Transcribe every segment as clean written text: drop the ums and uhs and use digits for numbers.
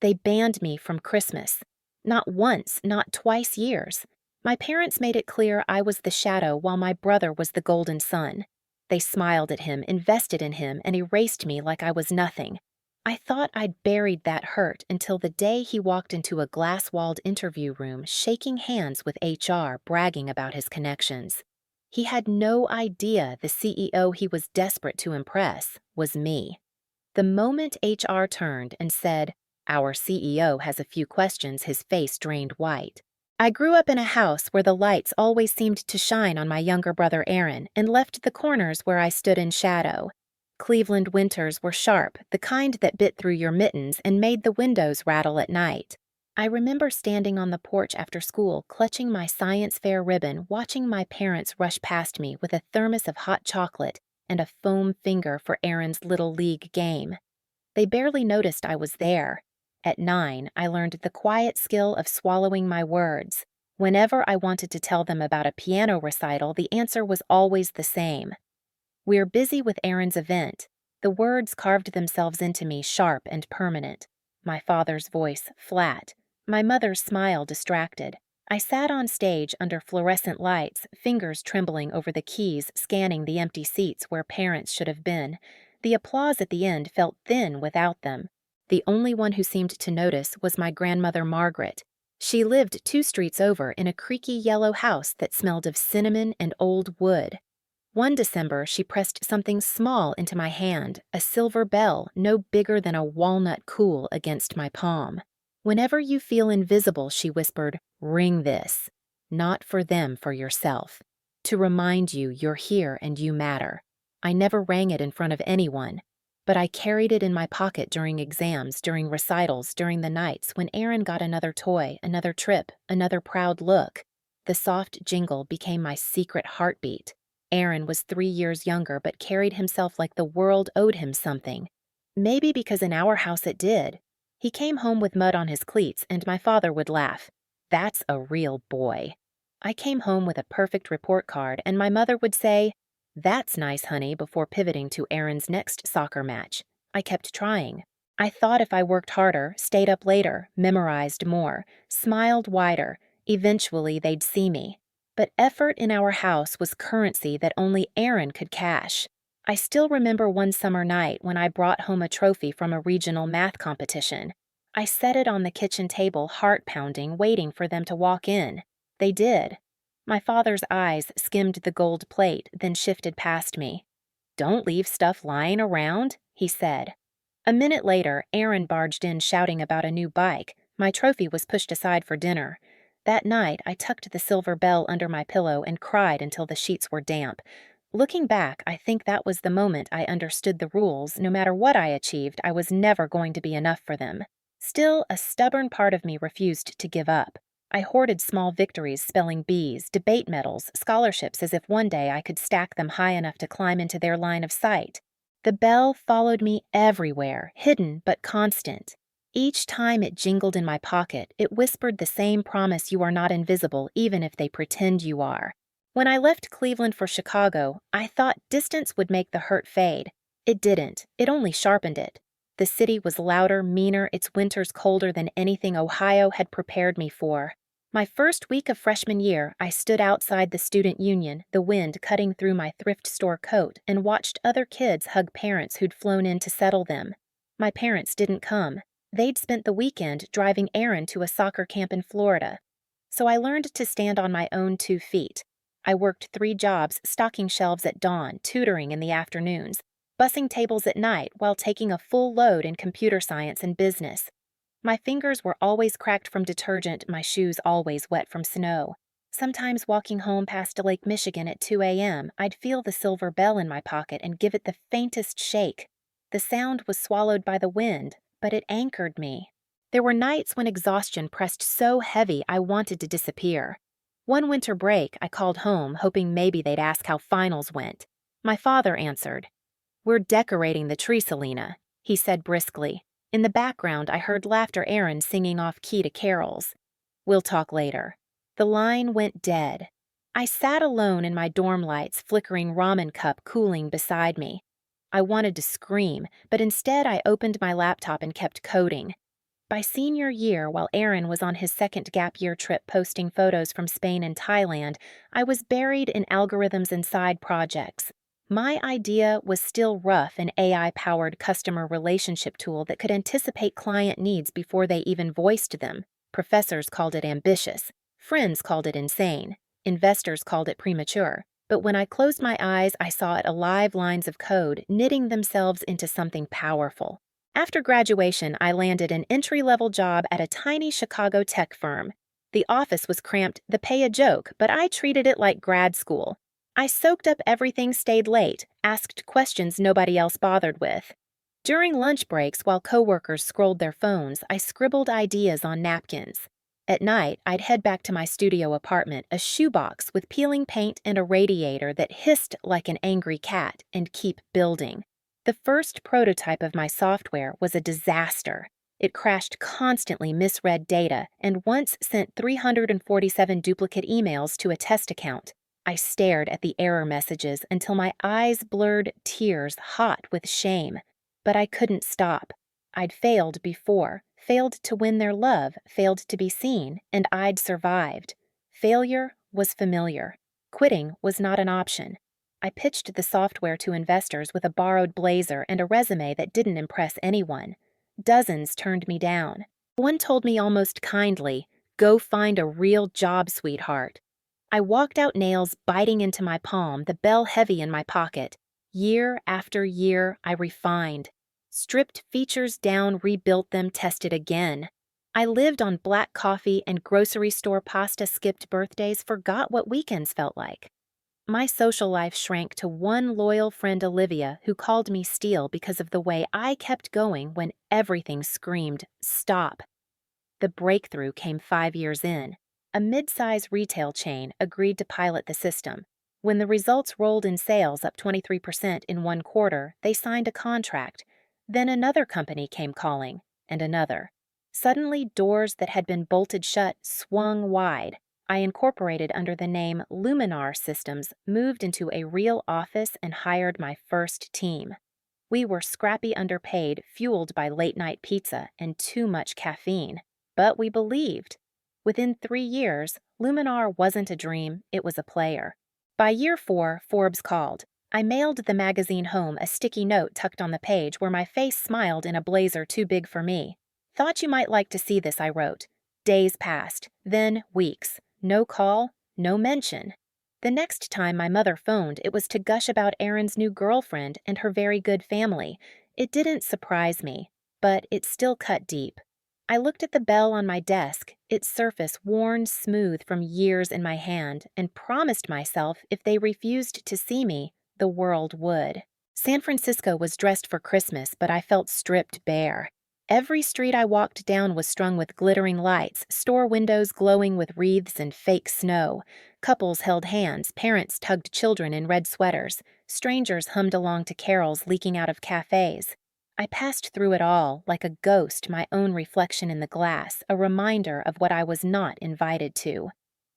They banned me from Christmas. Not once, not twice years. My parents made it clear I was the shadow while my brother was the golden sun. They smiled at him, invested in him, and erased me like I was nothing. I thought I'd buried that hurt until the day he walked into a glass-walled interview room shaking hands with HR, bragging about his connections. He had no idea the CEO he was desperate to impress was me. The moment HR turned and said, "Our CEO has a few questions," his face drained white. I grew up in a house where the lights always seemed to shine on my younger brother Aaron and left the corners where I stood in shadow. Cleveland winters were sharp, the kind that bit through your mittens and made the windows rattle at night. I remember standing on the porch after school, clutching my science fair ribbon, watching my parents rush past me with a thermos of hot chocolate and a foam finger for Aaron's little league game. They barely noticed I was there. At 9, I learned the quiet skill of swallowing my words. Whenever I wanted to tell them about a piano recital, the answer was always the same. "We're busy with Aaron's event." The words carved themselves into me, sharp and permanent. My father's voice flat. My mother's smile distracted. I sat on stage under fluorescent lights, fingers trembling over the keys, scanning the empty seats where parents should have been. The applause at the end felt thin without them. The only one who seemed to notice was my grandmother Margaret. She lived 2 streets over in a creaky yellow house that smelled of cinnamon and old wood. One December, she pressed something small into my hand, a silver bell no bigger than a walnut cool against my palm. "Whenever you feel invisible," she whispered, "ring this. Not for them, for yourself. To remind you you're here and you matter." I never rang it in front of anyone, but I carried it in my pocket during exams, during recitals, during the nights when Aaron got another toy, another trip, another proud look. The soft jingle became my secret heartbeat. Aaron was 3 years younger but carried himself like the world owed him something. Maybe because in our house it did. He came home with mud on his cleats and my father would laugh. "That's a real boy." I came home with a perfect report card and my mother would say, "That's nice, honey," before pivoting to Aaron's next soccer match. I kept trying. I thought if I worked harder, stayed up later, memorized more, smiled wider, eventually they'd see me. But effort in our house was currency that only Aaron could cash. I still remember one summer night when I brought home a trophy from a regional math competition. I set it on the kitchen table, heart pounding, waiting for them to walk in. They did. My father's eyes skimmed the gold plate, then shifted past me. "Don't leave stuff lying around," he said. A minute later, Aaron barged in shouting about a new bike. My trophy was pushed aside for dinner. That night, I tucked the silver bell under my pillow and cried until the sheets were damp. Looking back, I think that was the moment I understood the rules. No matter what I achieved, I was never going to be enough for them. Still, a stubborn part of me refused to give up. I hoarded small victories, spelling bees, debate medals, scholarships, as if one day I could stack them high enough to climb into their line of sight. The bell followed me everywhere, hidden but constant. Each time it jingled in my pocket, it whispered the same promise: you are not invisible, even if they pretend you are. When I left Cleveland for Chicago, I thought distance would make the hurt fade. It didn't. It only sharpened it. The city was louder, meaner, its winters colder than anything Ohio had prepared me for. My first week of freshman year, I stood outside the student union, the wind cutting through my thrift store coat, and watched other kids hug parents who'd flown in to settle them. My parents didn't come. They'd spent the weekend driving Aaron to a soccer camp in Florida. So I learned to stand on my own 2 feet. I worked 3 jobs, stocking shelves at dawn, tutoring in the afternoons, bussing tables at night while taking a full load in computer science and business. My fingers were always cracked from detergent, my shoes always wet from snow. Sometimes walking home past Lake Michigan at 2 a.m., I'd feel the silver bell in my pocket and give it the faintest shake. The sound was swallowed by the wind, but it anchored me. There were nights when exhaustion pressed so heavy I wanted to disappear. One winter break, I called home, hoping maybe they'd ask how finals went. My father answered. "We're decorating the tree, Selena," he said briskly. In the background, I heard laughter, Aaron singing off-key to carols. "We'll talk later." The line went dead. I sat alone in my dorm lights, flickering ramen cup cooling beside me. I wanted to scream, but instead I opened my laptop and kept coding. By senior year, while Aaron was on his second gap year trip posting photos from Spain and Thailand, I was buried in algorithms and side projects. My idea was still rough, an AI powered customer relationship tool that could anticipate client needs before they even voiced them. Professors called it ambitious, friends called it insane, investors called it premature. But when I closed my eyes, I saw it alive lines of code knitting themselves into something powerful. After graduation, I landed an entry-level job at a tiny Chicago tech firm. The office was cramped, the pay a joke, but I treated it like grad school. I soaked up everything, stayed late, asked questions nobody else bothered with. During lunch breaks, while coworkers scrolled their phones, I scribbled ideas on napkins. At night, I'd head back to my studio apartment, a shoebox with peeling paint and a radiator that hissed like an angry cat, and keep building. The first prototype of my software was a disaster. It crashed constantly, misread data, and once sent 347 duplicate emails to a test account. I stared at the error messages until my eyes blurred, tears hot with shame. But I couldn't stop. I'd failed before, failed to win their love, failed to be seen, and I'd survived. Failure was familiar. Quitting was not an option. I pitched the software to investors with a borrowed blazer and a resume that didn't impress anyone. Dozens turned me down. One told me almost kindly, "Go find a real job, sweetheart." I walked out, nails biting into my palm, the bell heavy in my pocket. Year after year, I refined. Stripped features down, rebuilt them, tested again. I lived on black coffee and grocery store pasta, skipped birthdays, forgot what weekends felt like. My social life shrank to one loyal friend, Olivia, who called me Steel because of the way I kept going when everything screamed, "Stop." The breakthrough came 5 years in. A mid-size retail chain agreed to pilot the system. When the results rolled in sales up 23% in one quarter, they signed a contract. Then another company came calling, and another. Suddenly, doors that had been bolted shut swung wide. I incorporated under the name Luminar Systems, moved into a real office, and hired my first team. We were scrappy, underpaid, fueled by late-night pizza and too much caffeine. But we believed. Within 3 years, Luminar wasn't a dream, it was a player. By year 4, Forbes called. I mailed the magazine home, a sticky note tucked on the page where my face smiled in a blazer too big for me. "Thought you might like to see this," I wrote. Days passed, then weeks. No call, no mention. The next time my mother phoned, it was to gush about Aaron's new girlfriend and her very good family. It didn't surprise me, but it still cut deep. I looked at the bell on my desk, its surface worn smooth from years in my hand, and promised myself if they refused to see me, the world would. San Francisco was dressed for Christmas, but I felt stripped bare. Every street I walked down was strung with glittering lights, store windows glowing with wreaths and fake snow. Couples held hands, parents tugged children in red sweaters, strangers hummed along to carols leaking out of cafes. I passed through it all, like a ghost, my own reflection in the glass, a reminder of what I was not invited to.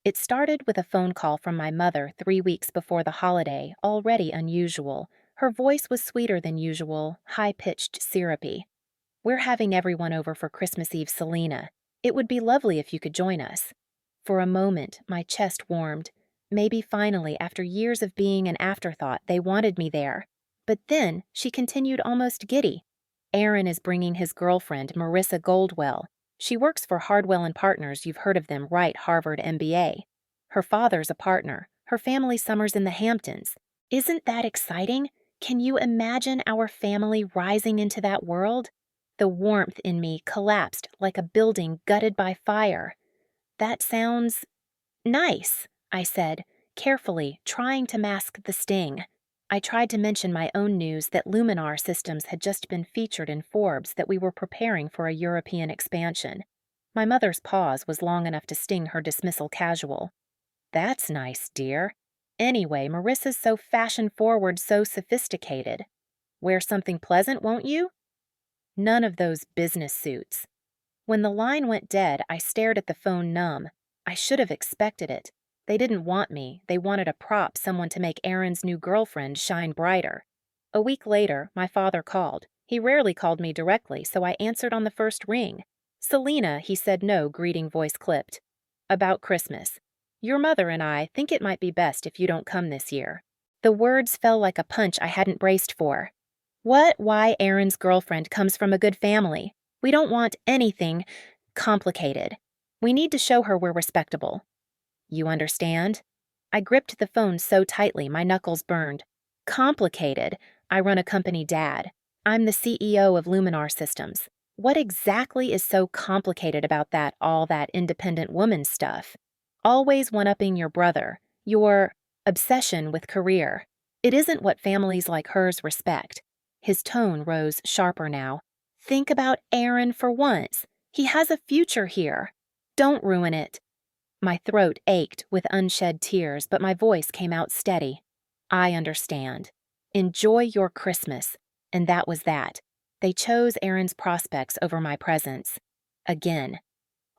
It started with a phone call from my mother 3 weeks before the holiday, already unusual. Her voice was sweeter than usual, high-pitched, syrupy. "We're having everyone over for Christmas Eve, Selena. It would be lovely if you could join us." For a moment, my chest warmed. Maybe finally, after years of being an afterthought, they wanted me there. But then, she continued almost giddy. "Aaron is bringing his girlfriend, Marissa Goldwell. She works for Hardwell and Partners, you've heard of them, right? Harvard MBA. Her father's a partner. Her family summers in the Hamptons. Isn't that exciting? Can you imagine our family rising into that world?" The warmth in me collapsed like a building gutted by fire. "That sounds nice," I said, carefully, trying to mask the sting. I tried to mention my own news that Luminar Systems had just been featured in Forbes, that we were preparing for a European expansion. My mother's pause was long enough to sting her dismissal casual. "That's nice, dear. Anyway, Marissa's so fashion-forward, so sophisticated. Wear something pleasant, won't you?" None of those business suits. When the line went dead, I stared at the phone numb. I should have expected it. They didn't want me. They wanted a prop, someone to make Aaron's new girlfriend shine brighter. A week later, my father called. He rarely called me directly, so I answered on the first ring. Selena, he said no, greeting voice clipped. About Christmas. Your mother and I think it might be best if you don't come this year. The words fell like a punch I hadn't braced for. What? Why Aaron's girlfriend comes from a good family. We don't want anything complicated. We need to show her we're respectable. You understand? I gripped the phone so tightly my knuckles burned. Complicated. I run a company, Dad. I'm the CEO of Luminar Systems. What exactly is so complicated about all that independent woman stuff? Always one-upping your brother, your obsession with career. It isn't what families like hers respect. His tone rose sharper now. Think about Aaron for once. He has a future here. Don't ruin it. My throat ached with unshed tears, but my voice came out steady. I understand. Enjoy your Christmas. And that was that. They chose Aaron's prospects over my presence. Again.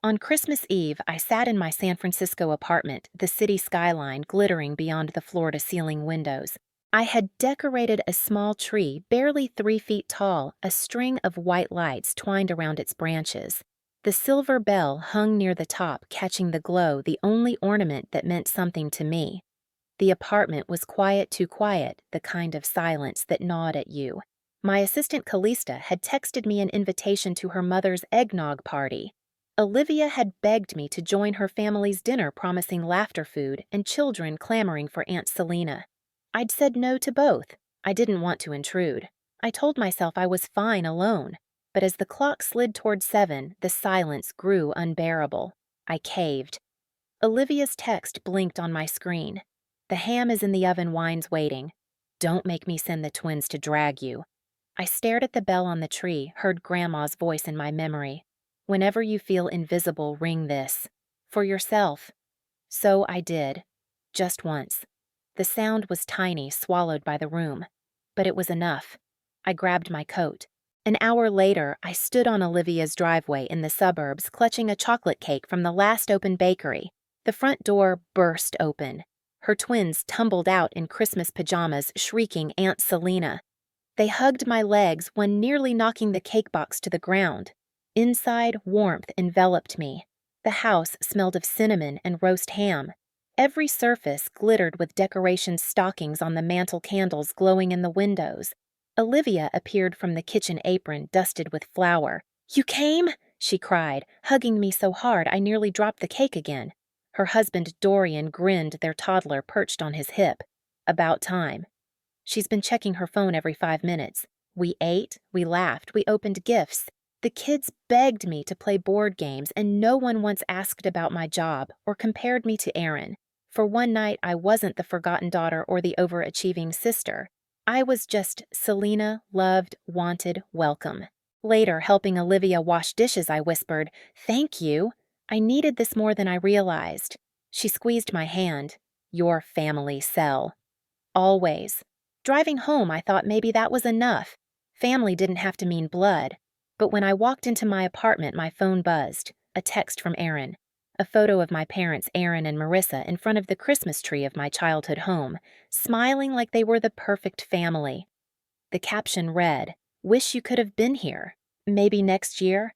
On Christmas Eve, I sat in my San Francisco apartment, the city skyline glittering beyond the floor-to-ceiling windows. I had decorated a small tree, barely 3 feet tall, a string of white lights twined around its branches. The silver bell hung near the top, catching the glow, the only ornament that meant something to me. The apartment was quiet too quiet, the kind of silence that gnawed at you. My assistant Callista had texted me an invitation to her mother's eggnog party. Olivia had begged me to join her family's dinner, promising laughter food and children clamoring for Aunt Selena. I'd said no to both. I didn't want to intrude. I told myself I was fine alone. But as the clock slid toward 7, the silence grew unbearable. I caved. Olivia's text blinked on my screen. The ham is in the oven, wine's waiting. Don't make me send the twins to drag you. I stared at the bell on the tree, heard Grandma's voice in my memory. Whenever you feel invisible, ring this. For yourself. So I did. Just once. The sound was tiny, swallowed by the room. But it was enough. I grabbed my coat. An hour later, I stood on Olivia's driveway in the suburbs, clutching a chocolate cake from the last open bakery. The front door burst open. Her twins tumbled out in Christmas pajamas, shrieking Aunt Selena. They hugged my legs, one nearly knocking the cake box to the ground. Inside, warmth enveloped me. The house smelled of cinnamon and roast ham. Every surface glittered with decoration stockings on the mantel, candles glowing in the windows. Olivia appeared from the kitchen apron, dusted with flour. You came? She cried, hugging me so hard I nearly dropped the cake again. Her husband Dorian grinned, their toddler perched on his hip. About time. She's been checking her phone every 5 minutes. We ate, we laughed, we opened gifts. The kids begged me to play board games, and no one once asked about my job or compared me to Aaron. For one night, I wasn't the forgotten daughter or the overachieving sister. I was just Selena, loved, wanted, welcome. Later, helping Olivia wash dishes, I whispered, "Thank you. I needed this more than I realized." She squeezed my hand. Your family cell. Always. Driving home, I thought maybe that was enough. Family didn't have to mean blood. But when I walked into my apartment, my phone buzzed. A text from Aaron. A photo of my parents, Aaron and Marissa, in front of the Christmas tree of my childhood home, smiling like they were the perfect family. The caption read, "Wish you could have been here. Maybe next year?"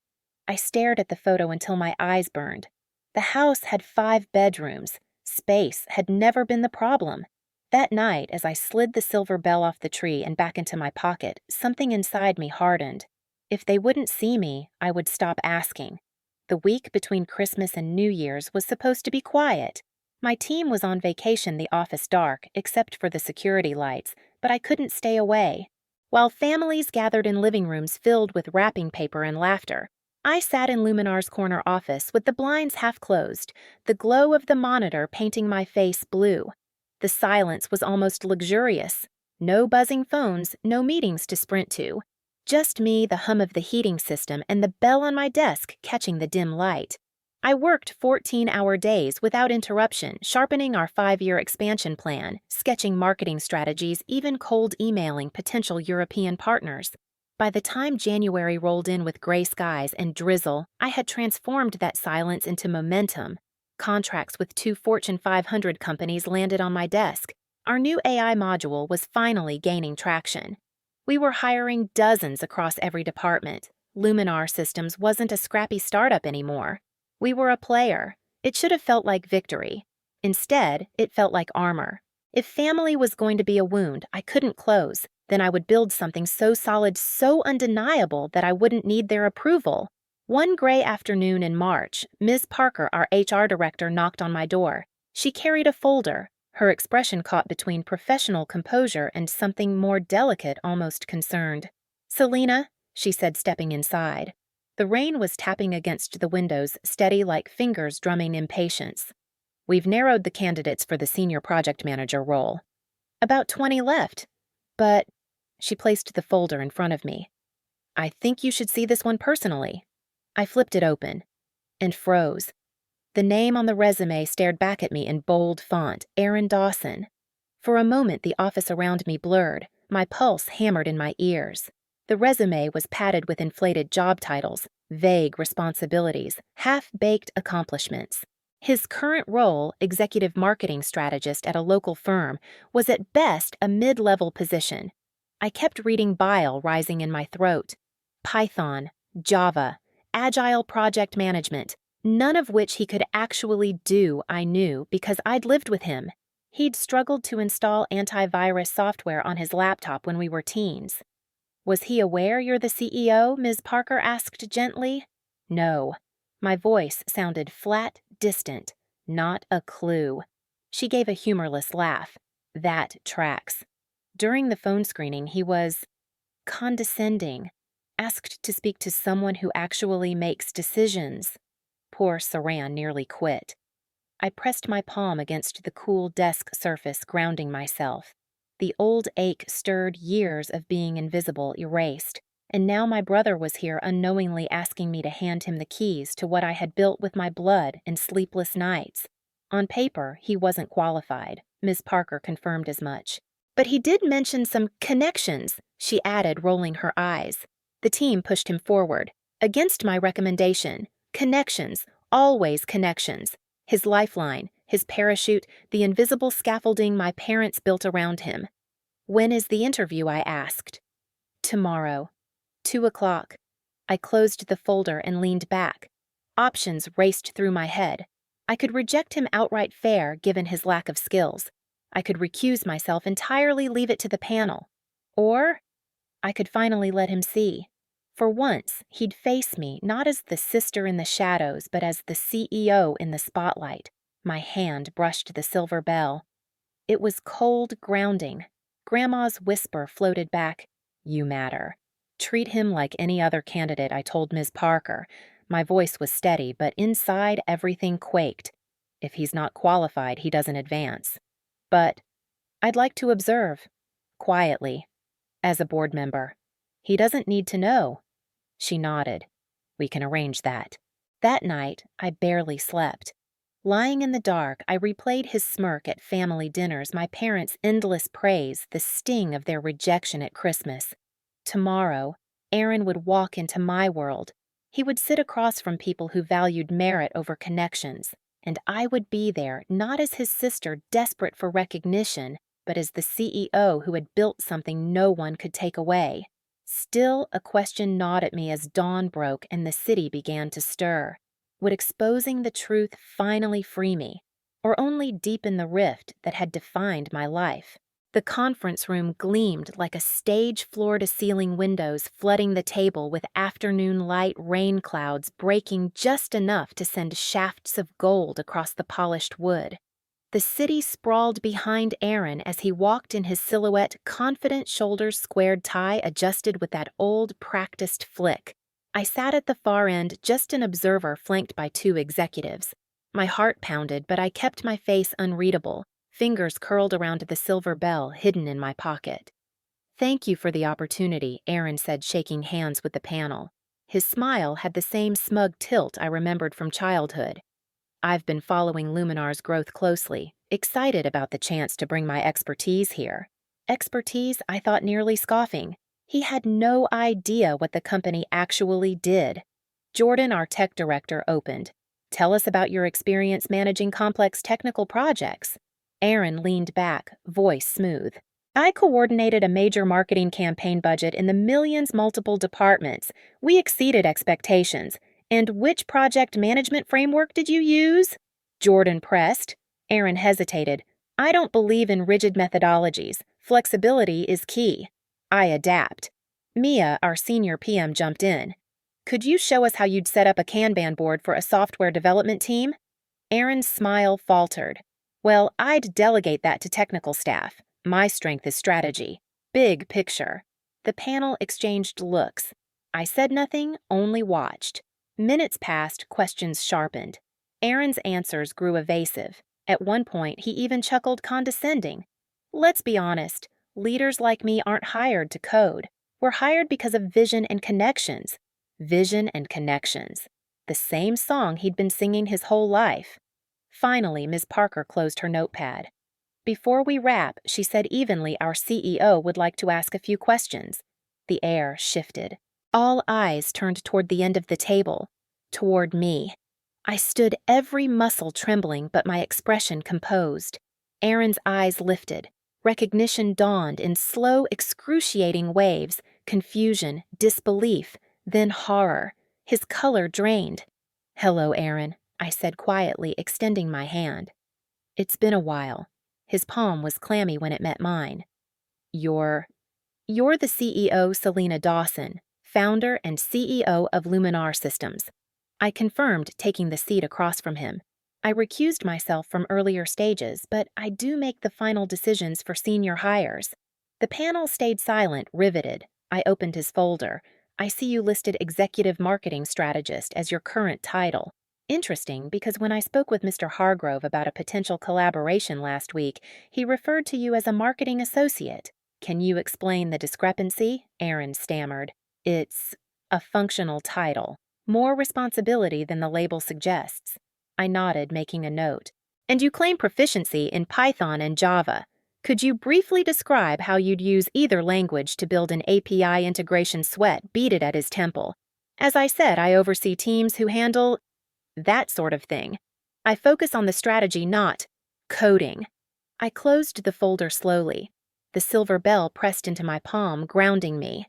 I stared at the photo until my eyes burned. The house had 5 bedrooms. Space had never been the problem. That night, as I slid the silver bell off the tree and back into my pocket, something inside me hardened. If they wouldn't see me, I would stop asking. The week between Christmas and New Year's was supposed to be quiet. My team was on vacation, the office dark, except for the security lights, but I couldn't stay away. While families gathered in living rooms filled with wrapping paper and laughter, I sat in Luminar's corner office with the blinds half closed, the glow of the monitor painting my face blue. The silence was almost luxurious. No buzzing phones, no meetings to sprint to. Just me, the hum of the heating system, and the bell on my desk catching the dim light. I worked 14-hour days without interruption, sharpening our 5-year expansion plan, sketching marketing strategies, even cold emailing potential European partners. By the time January rolled in with gray skies and drizzle, I had transformed that silence into momentum. Contracts with 2 Fortune 500 companies landed on my desk. Our new AI module was finally gaining traction. We were hiring dozens across every department. Luminar Systems wasn't a scrappy startup anymore. We were a player. It should have felt like victory. Instead, it felt like armor. If family was going to be a wound I couldn't close, then I would build something so solid, so undeniable that I wouldn't need their approval. One gray afternoon in March, Ms. Parker, our HR director, knocked on my door. She carried a folder, her expression caught between professional composure and something more delicate, almost concerned. "Selena," she said, stepping inside. The rain was tapping against the windows, steady like fingers drumming impatience. "We've narrowed the candidates for the senior project manager role. About 20 left. But," she placed the folder in front of me, "I think you should see this one personally." I flipped it open and froze. The name on the resume stared back at me in bold font, Aaron Dawson. For a moment, the office around me blurred, my pulse hammered in my ears. The resume was padded with inflated job titles, vague responsibilities, half-baked accomplishments. His current role, executive marketing strategist at a local firm, was at best a mid-level position. I kept reading bile rising in my throat. Python, Java, agile project management, none of which he could actually do, I knew, because I'd lived with him. He'd struggled to install antivirus software on his laptop when we were teens. "Was he aware you're the CEO?" Ms. Parker asked gently. "No." My voice sounded flat, distant. "Not a clue." She gave a humorless laugh. "That tracks." During the phone screening, he was condescending, asked to speak to someone who actually makes decisions. Poor Saran nearly quit. I pressed my palm against the cool desk surface, grounding myself. The old ache stirred, years of being invisible erased, and now my brother was here unknowingly asking me to hand him the keys to what I had built with my blood and sleepless nights. On paper, he wasn't qualified. Ms. Parker confirmed as much. "But he did mention some connections," she added, rolling her eyes. The team pushed him forward. "Against my recommendation. Connections, always connections. His lifeline, his parachute, the invisible scaffolding my parents built around him." "When is the interview?" I asked. "Tomorrow. 2:00. I closed the folder and leaned back. Options raced through my head. I could reject him outright fair, given his lack of skills. I could recuse myself entirely, leave it to the panel. Or I could finally let him see. For once, he'd face me not as the sister in the shadows, but as the CEO in the spotlight. My hand brushed the silver bell. It was cold grounding. Grandma's whisper floated back, "You matter." "Treat him like any other candidate," I told Ms. Parker. My voice was steady, but inside everything quaked. "If he's not qualified, he doesn't advance. But I'd like to observe. Quietly. As a board member. He doesn't need to know." She nodded. "We can arrange that." That night, I barely slept. Lying in the dark, I replayed his smirk at family dinners, my parents' endless praise, the sting of their rejection at Christmas. Tomorrow, Aaron would walk into my world. He would sit across from people who valued merit over connections, and I would be there, not as his sister desperate for recognition, but as the CEO who had built something no one could take away. Still, a question gnawed at me as dawn broke and the city began to stir. Would exposing the truth finally free me, or only deepen the rift that had defined my life? The conference room gleamed like a stage floor-to-ceiling windows flooding the table with afternoon light rain clouds breaking just enough to send shafts of gold across the polished wood. The city sprawled behind Aaron as he walked in his silhouette, confident shoulders, squared tie adjusted with that old practiced flick. I sat at the far end, just an observer flanked by two executives. My heart pounded, but I kept my face unreadable, fingers curled around the silver bell hidden in my pocket. "Thank you for the opportunity," Aaron said, shaking hands with the panel. His smile had the same smug tilt I remembered from childhood. "I've been following Luminar's growth closely, excited about the chance to bring my expertise here." Expertise, I thought, nearly scoffing. He had no idea what the company actually did. Jordan, our tech director, opened. "Tell us about your experience managing complex technical projects." Aaron leaned back, voice smooth. I coordinated a major marketing campaign budget in the millions multiple departments. We exceeded expectations. And which project management framework did you use? Jordan pressed. Aaron hesitated. I don't believe in rigid methodologies. Flexibility is key. I adapt. Mia, our senior PM, jumped in. Could you show us how you'd set up a Kanban board for a software development team? Aaron's smile faltered. Well, I'd delegate that to technical staff. My strength is strategy. Big picture. The panel exchanged looks. I said nothing, only watched. Minutes passed, questions sharpened. Aaron's answers grew evasive. At one point, he even chuckled condescending. Let's be honest, leaders like me aren't hired to code. We're hired because of vision and connections. Vision and connections. The same song he'd been singing his whole life. Finally, Ms. Parker closed her notepad. Before we wrap, she said evenly our CEO would like to ask a few questions. The air shifted. All eyes turned toward the end of the table, toward me. I stood, every muscle trembling but my expression composed. Aaron's eyes lifted. Recognition dawned in slow, excruciating waves, confusion, disbelief, then horror. His color drained. "Hello, Aaron," I said quietly, extending my hand. "It's been a while." His palm was clammy when it met mine. You're the CEO, Selena Dawson, founder and CEO of Luminar Systems." I confirmed, taking the seat across from him. I recused myself from earlier stages, but I do make the final decisions for senior hires. The panel stayed silent, riveted. I opened his folder. I see you listed Executive Marketing Strategist as your current title. Interesting, because when I spoke with Mr. Hargrove about a potential collaboration last week, he referred to you as a marketing associate. Can you explain the discrepancy? Aaron stammered. It's a functional title. More responsibility than the label suggests. I nodded, making a note. And you claim proficiency in Python and Java. Could you briefly describe how you'd use either language to build an API integration sweat beaded at his temple? As I said, I oversee teams who handle that sort of thing. I focus on the strategy, not coding. I closed the folder slowly. The silver bell pressed into my palm, grounding me.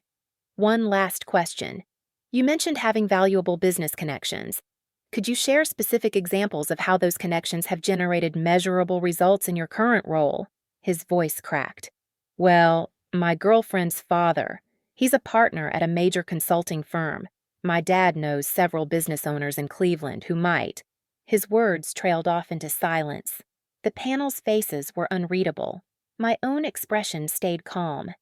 One last question. You mentioned having valuable business connections. Could you share specific examples of how those connections have generated measurable results in your current role? His voice cracked. Well, my girlfriend's father. He's a partner at a major consulting firm. My dad knows several business owners in Cleveland who might. His words trailed off into silence. The panel's faces were unreadable. My own expression stayed calm.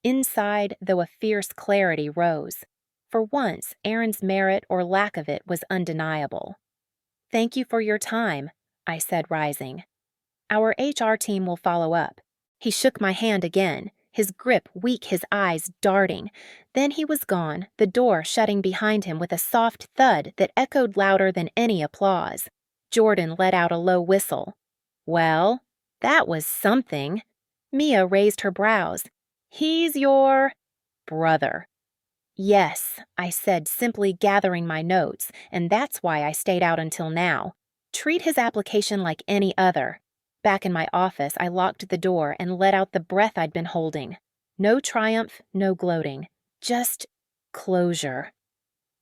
Inside, though, a fierce clarity rose. For once, Aaron's merit or lack of it was undeniable. Thank you for your time, I said, rising. Our HR team will follow up. He shook my hand again, his grip weak, his eyes darting. Then he was gone, the door shutting behind him with a soft thud that echoed louder than any applause. Jordan let out a low whistle. Well, that was something. Mia raised her brows. He's your brother. Yes, I said, simply gathering my notes, and that's why I stayed out until now. Treat his application like any other. Back in my office, I locked the door and let out the breath I'd been holding. No triumph, no gloating. Just closure.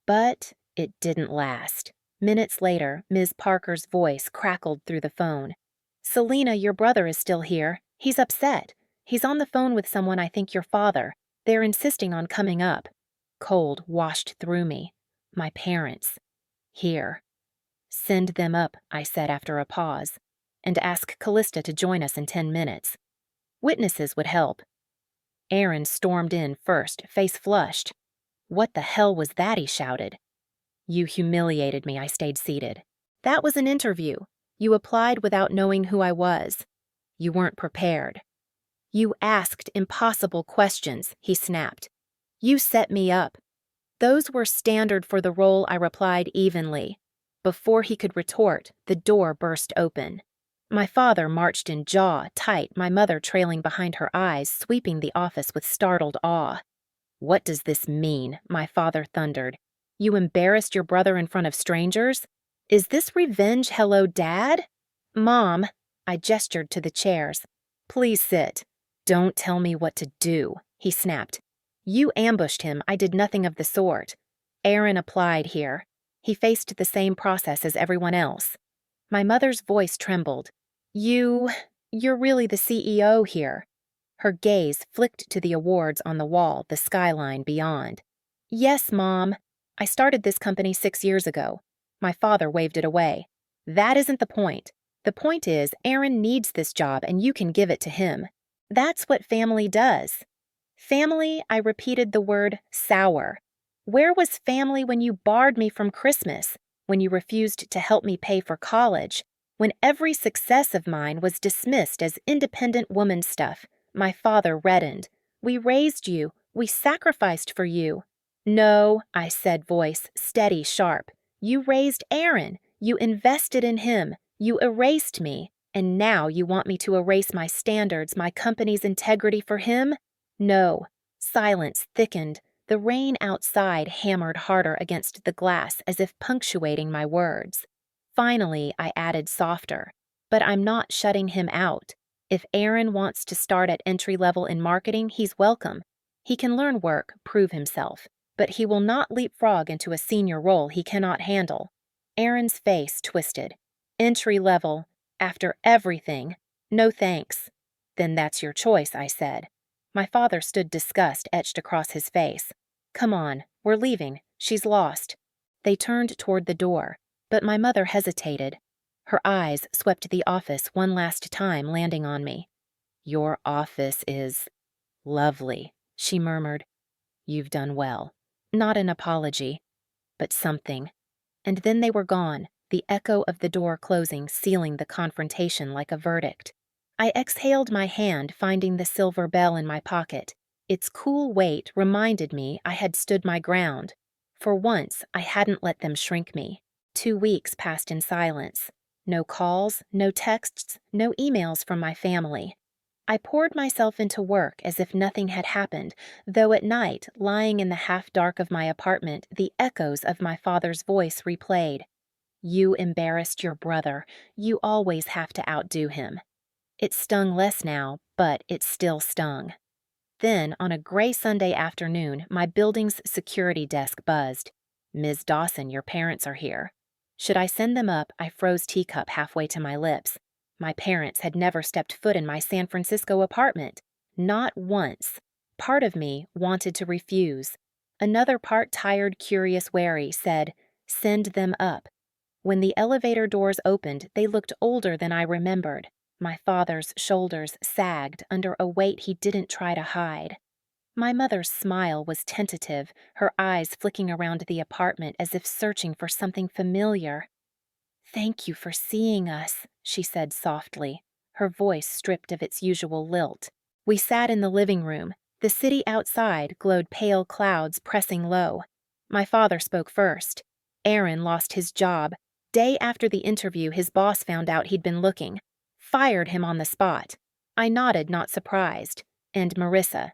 But it didn't last. Minutes later, Ms. Parker's voice crackled through the phone. Selena, your brother is still here. He's upset. He's on the phone with someone I think your father. They're insisting on coming up. Cold washed through me. My parents. Here. Send them up, I said after a pause, and ask Callista to join us in 10 minutes. Witnesses would help. Aaron stormed in first, face flushed. What the hell was that, he shouted. You humiliated me, I stayed seated. That was an interview. You applied without knowing who I was. You weren't prepared. You asked impossible questions, he snapped. You set me up. Those were standard for the role, I replied evenly. Before he could retort, the door burst open. My father marched in, jaw tight, my mother trailing behind her eyes, sweeping the office with startled awe. What does this mean? My father thundered. You embarrassed your brother in front of strangers? Is this revenge, hello, Dad? Mom, I gestured to the chairs. Please sit. Don't tell me what to do, he snapped. You ambushed him. I did nothing of the sort. Aaron applied here. He faced the same process as everyone else. My mother's voice trembled. You're really the CEO here. Her gaze flicked to the awards on the wall, the skyline beyond. Yes, Mom. I started this company 6 years ago. My father waved it away. That isn't the point. The point is, Aaron needs this job and you can give it to him. That's what family does. Family, I repeated the word sour. Where was family when you barred me from Christmas? When you refused to help me pay for college? When every success of mine was dismissed as independent woman stuff? My father reddened. We raised you. We sacrificed for you. No, I said, voice steady, sharp. You raised Aaron. You invested in him. You erased me. And now you want me to erase my standards, my company's integrity for him? No. Silence thickened. The rain outside hammered harder against the glass as if punctuating my words. Finally, I added softer. But I'm not shutting him out. If Aaron wants to start at entry level in marketing, he's welcome. He can learn work, prove himself. But he will not leapfrog into a senior role he cannot handle. Aaron's face twisted. Entry level. After everything. No thanks. Then that's your choice, I said. My father stood disgust etched across his face. Come on, we're leaving. She's lost. They turned toward the door, but my mother hesitated. Her eyes swept the office one last time, landing on me. Your office is lovely, she murmured. You've done well. Not an apology, but something. And then they were gone, the echo of the door closing sealing the confrontation like a verdict. I exhaled my hand, finding the silver bell in my pocket. Its cool weight reminded me I had stood my ground. For once, I hadn't let them shrink me. 2 weeks passed in silence. No calls, no texts, no emails from my family. I poured myself into work as if nothing had happened, though at night, lying in the half-dark of my apartment, the echoes of my father's voice replayed. You embarrassed your brother. You always have to outdo him. It stung less now, but it still stung. Then, on a gray Sunday afternoon, my building's security desk buzzed. Ms. Dawson, your parents are here. Should I send them up? I froze teacup halfway to my lips. My parents had never stepped foot in my San Francisco apartment. Not once. Part of me wanted to refuse. Another part, tired, curious, wary, said, send them up. When the elevator doors opened, they looked older than I remembered. My father's shoulders sagged under a weight he didn't try to hide. My mother's smile was tentative, her eyes flicking around the apartment as if searching for something familiar. Thank you for seeing us, she said softly, her voice stripped of its usual lilt. We sat in the living room. The city outside glowed pale clouds pressing low. My father spoke first. Aaron lost his job. Day after the interview, his boss found out he'd been looking. Fired him on the spot. I nodded, not surprised. And Marissa.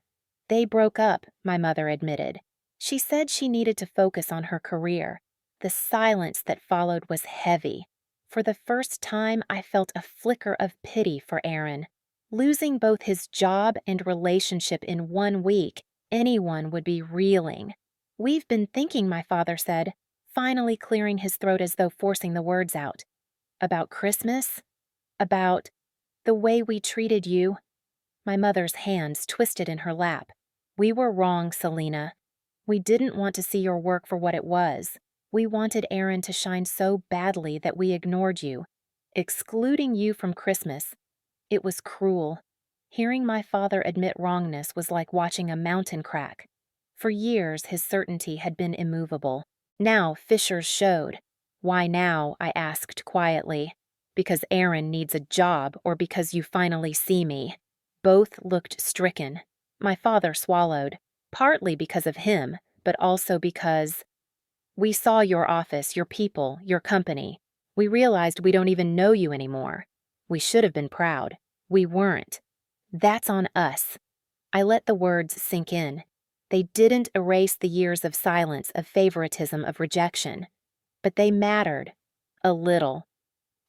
They broke up, my mother admitted. She said she needed to focus on her career. The silence that followed was heavy. For the first time, I felt a flicker of pity for Aaron. Losing both his job and relationship in 1 week, anyone would be reeling. We've been thinking, my father said, finally clearing his throat as though forcing the words out. About Christmas? About the way we treated you. My mother's hands twisted in her lap. We were wrong, Selena. We didn't want to see your work for what it was. We wanted Aaron to shine so badly that we ignored you. Excluding you from Christmas. It was cruel. Hearing my father admit wrongness was like watching a mountain crack. For years, his certainty had been immovable. Now fissures showed. Why now? I asked quietly. Because Aaron needs a job or because you finally see me? Both looked stricken. My father swallowed, partly because of him, but also because we saw your office, your people, your company. We realized we don't even know you anymore. We should have been proud. We weren't. That's on us. I let the words sink in. They didn't erase the years of silence, of favoritism, of rejection. But they mattered. A little.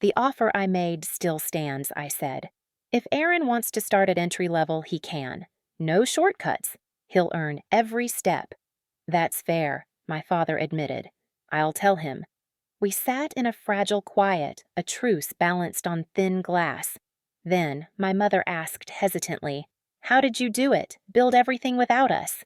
The offer I made still stands, I said. If Aaron wants to start at entry level, he can. No shortcuts. He'll earn every step. That's fair, my father admitted. I'll tell him. We sat in a fragile quiet, a truce balanced on thin glass. Then my mother asked hesitantly, "How did you do it? Build everything without us?"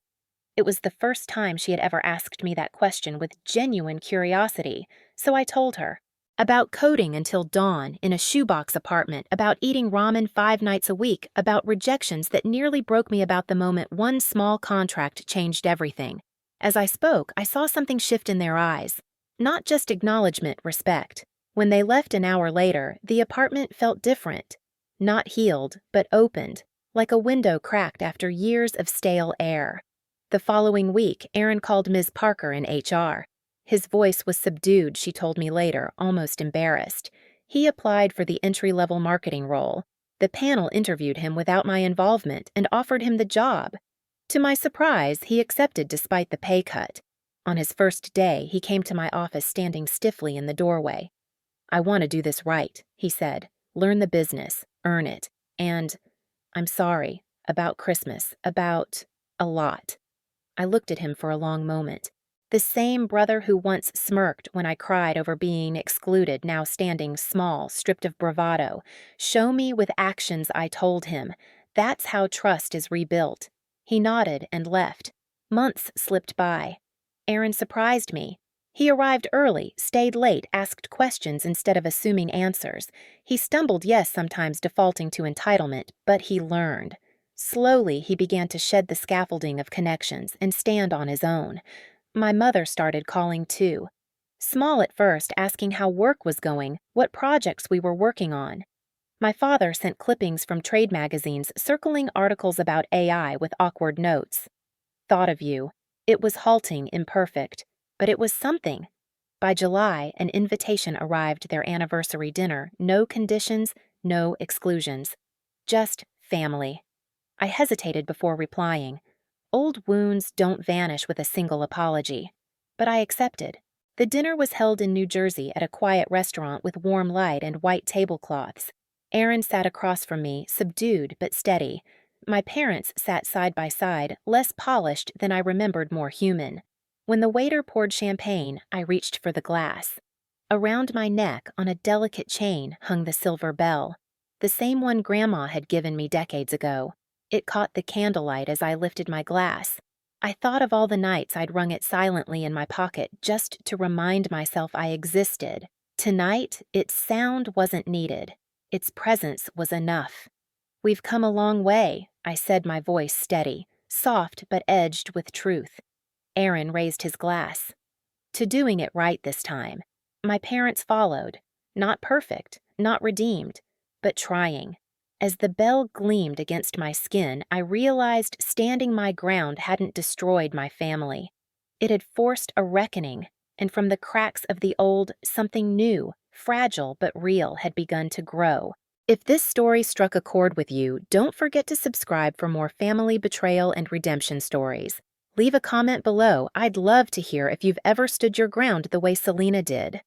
It was the first time she had ever asked me that question with genuine curiosity, so I told her. About coding until dawn in a shoebox apartment, about eating ramen 5 nights a week, about rejections that nearly broke me about the moment one small contract changed everything. As I spoke, I saw something shift in their eyes. Not just acknowledgement, respect. When they left an hour later, the apartment felt different. Not healed, but opened, like a window cracked after years of stale air. The following week, Aaron called Ms. Parker in HR. His voice was subdued, she told me later, almost embarrassed. He applied for the entry-level marketing role. The panel interviewed him without my involvement and offered him the job. To my surprise, he accepted despite the pay cut. On his first day, he came to my office standing stiffly in the doorway. "I want to do this right," he said. "Learn the business, earn it, and I'm sorry about Christmas, about a lot." I looked at him for a long moment. The same brother who once smirked when I cried over being excluded, now standing small, stripped of bravado. "Show me with actions," I told him. "That's how trust is rebuilt." He nodded and left. Months slipped by. Aaron surprised me. He arrived early, stayed late, asked questions instead of assuming answers. He stumbled, yes, sometimes defaulting to entitlement, but he learned. Slowly, he began to shed the scaffolding of connections and stand on his own. My mother started calling too. Small at first, asking how work was going, what projects we were working on. My father sent clippings from trade magazines circling articles about AI with awkward notes. "Thought of you." It was halting, imperfect, but it was something. By July, an invitation arrived their anniversary dinner, no conditions, no exclusions. Just family. I hesitated before replying. Old wounds don't vanish with a single apology. But I accepted. The dinner was held in New Jersey at a quiet restaurant with warm light and white tablecloths. Aaron sat across from me, subdued but steady. My parents sat side by side, less polished than I remembered, more human. When the waiter poured champagne, I reached for the glass. Around my neck, on a delicate chain, hung the silver bell, the same one Grandma had given me decades ago. It caught the candlelight as I lifted my glass. I thought of all the nights I'd rung it silently in my pocket just to remind myself I existed. Tonight, its sound wasn't needed. Its presence was enough. "We've come a long way," I said, my voice steady, soft but edged with truth. Aaron raised his glass. "To doing it right this time." My parents followed. Not perfect, not redeemed, but trying. As the bell gleamed against my skin, I realized standing my ground hadn't destroyed my family. It had forced a reckoning, and from the cracks of the old, something new, fragile but real, had begun to grow. If this story struck a chord with you, don't forget to subscribe for more family betrayal and redemption stories. Leave a comment below. I'd love to hear if you've ever stood your ground the way Selena did.